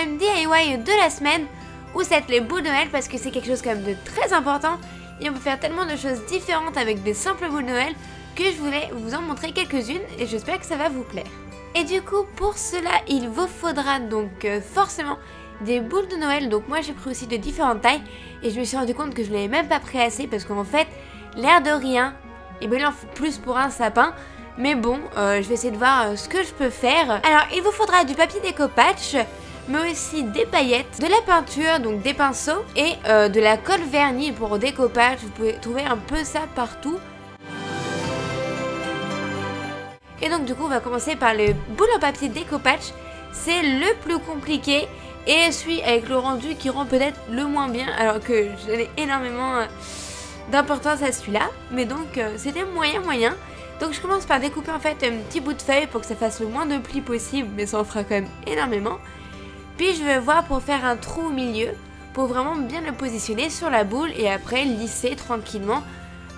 deuxième DIY de la semaine où ça va être les boules de Noël parce que c'est quelque chose quand même de très important et on peut faire tellement de choses différentes avec des simples boules de Noël que je voulais vous en montrer quelques-unes et j'espère que ça va vous plaire. Et du coup pour cela il vous faudra donc forcément des boules de Noël. Donc moi j'ai pris aussi de différentes tailles et je me suis rendu compte que je n'avais même pas pris assez parce qu'en fait l'air de rien, et bien il en faut plus pour un sapin. Mais bon, je vais essayer de voir ce que je peux faire. Alors il vous faudra du papier découpage, mais aussi des paillettes, de la peinture, donc des pinceaux et de la colle vernis pour découpage. Vous pouvez trouver un peu ça partout. Et donc du coup on va commencer par les boules en papier découpage. C'est le plus compliqué et celui avec le rendu qui rend peut-être le moins bien, alors que j'avais énormément d'importance à celui-là. Mais donc c'était moyen. Donc je commence par découper en fait un petit bout de feuille pour que ça fasse le moins de plis possible, mais ça en fera quand même énormément. Puis je vais voir pour faire un trou au milieu, pour vraiment bien le positionner sur la boule et après lisser tranquillement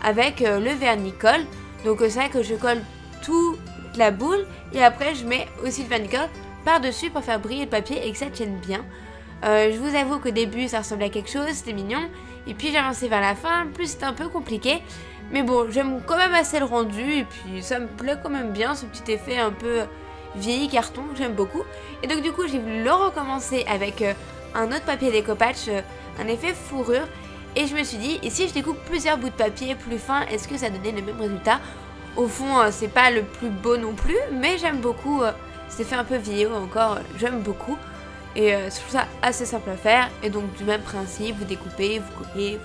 avec le vernis-colle. Donc c'est vrai que je colle toute la boule et après je mets aussi le vernis-colle par-dessus pour faire briller le papier et que ça tienne bien. Je vous avoue qu'au début ça ressemblait à quelque chose, c'était mignon. Et puis j'ai avancé vers la fin, plus c'était un peu compliqué. Mais bon, j'aime quand même assez le rendu et puis ça me plaît quand même bien, ce petit effet un peu vieilli carton, j'aime beaucoup. Et donc du coup j'ai voulu le recommencer avec un autre papier découpage, un effet fourrure. Et je me suis dit, et si je découpe plusieurs bouts de papier plus fins, est-ce que ça donnait le même résultat? Au fond, c'est pas le plus beau non plus, mais j'aime beaucoup cet effet un peu vieillot encore, j'aime beaucoup. Et je trouve ça assez simple à faire. Et donc du même principe, vous découpez, vous collez,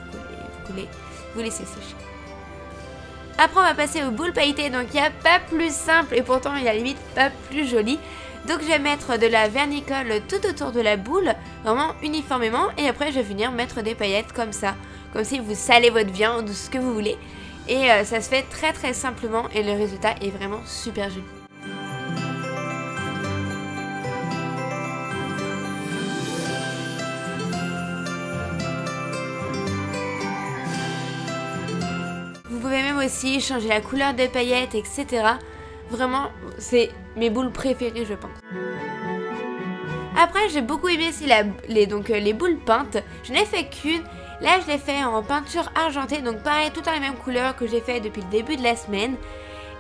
vous laissez sécher. Après on va passer aux boules pailletées, donc il n'y a pas plus simple et pourtant il y a limite pas plus joli. Donc je vais mettre de la vernicole tout autour de la boule, vraiment uniformément, et après je vais venir mettre des paillettes comme ça, comme si vous salez votre viande ou ce que vous voulez. Et ça se fait très simplement et le résultat est vraiment super joli. Vous pouvez même aussi changer la couleur des paillettes, etc. Vraiment, c'est mes boules préférées, je pense. Après, j'ai beaucoup aimé aussi les boules peintes. Je n'ai fait qu'une. Là, je l'ai fait en peinture argentée. Donc pareil, tout dans les mêmes couleurs que j'ai fait depuis le début de la semaine.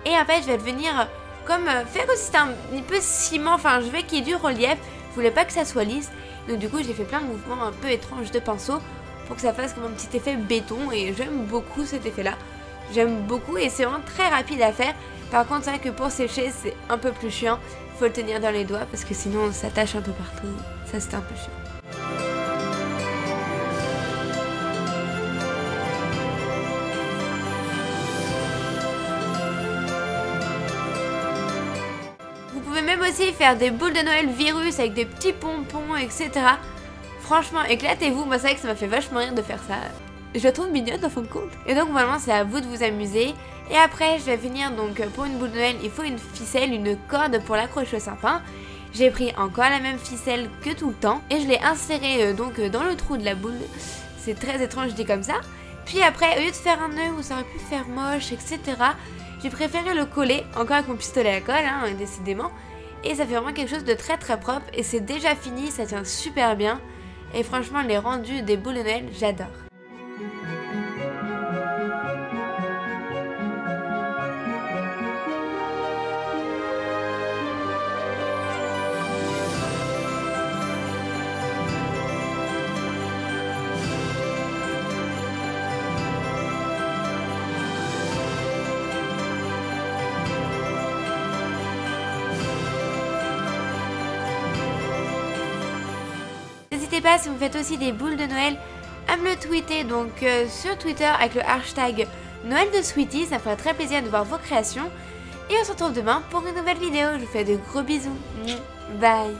Et en fait, je vais venir comme faire aussi c'était un peu ciment. Enfin, je veux qu'il y ait du relief. Je voulais pas que ça soit lisse. Donc du coup, j'ai fait plein de mouvements un peu étranges de pinceau pour que ça fasse comme un petit effet béton. Et j'aime beaucoup cet effet-là. J'aime beaucoup et c'est vraiment très rapide à faire. Par contre c'est vrai que pour sécher c'est un peu plus chiant. Faut le tenir dans les doigts parce que sinon ça tâche un peu partout. Ça c'est un peu chiant. Vous pouvez même aussi faire des boules de Noël virus avec des petits pompons, etc. Franchement éclatez-vous. Moi c'est vrai que ça m'a fait vachement rire de faire ça. Je la trouve mignonne en fin de compte. Et donc vraiment c'est à vous de vous amuser. Et après je vais venir donc pour une boule de Noël il faut une ficelle, une corde pour l'accrocher au sapin. J'ai pris encore la même ficelle que tout le temps. Et je l'ai insérée donc dans le trou de la boule. C'est très étrange dit comme ça. Puis après au lieu de faire un nœud où ça aurait pu faire moche etc. J'ai préféré le coller encore avec mon pistolet à colle hein, décidément. Et ça fait vraiment quelque chose de très propre. Et c'est déjà fini, ça tient super bien. Et franchement les rendus des boules de Noël j'adore. N'hésitez pas si vous faites aussi des boules de Noël à me le tweeter donc sur Twitter avec le hashtag Noël de Sweetie, ça fera très plaisir de voir vos créations. Et on se retrouve demain pour une nouvelle vidéo, je vous fais de gros bisous. Bye.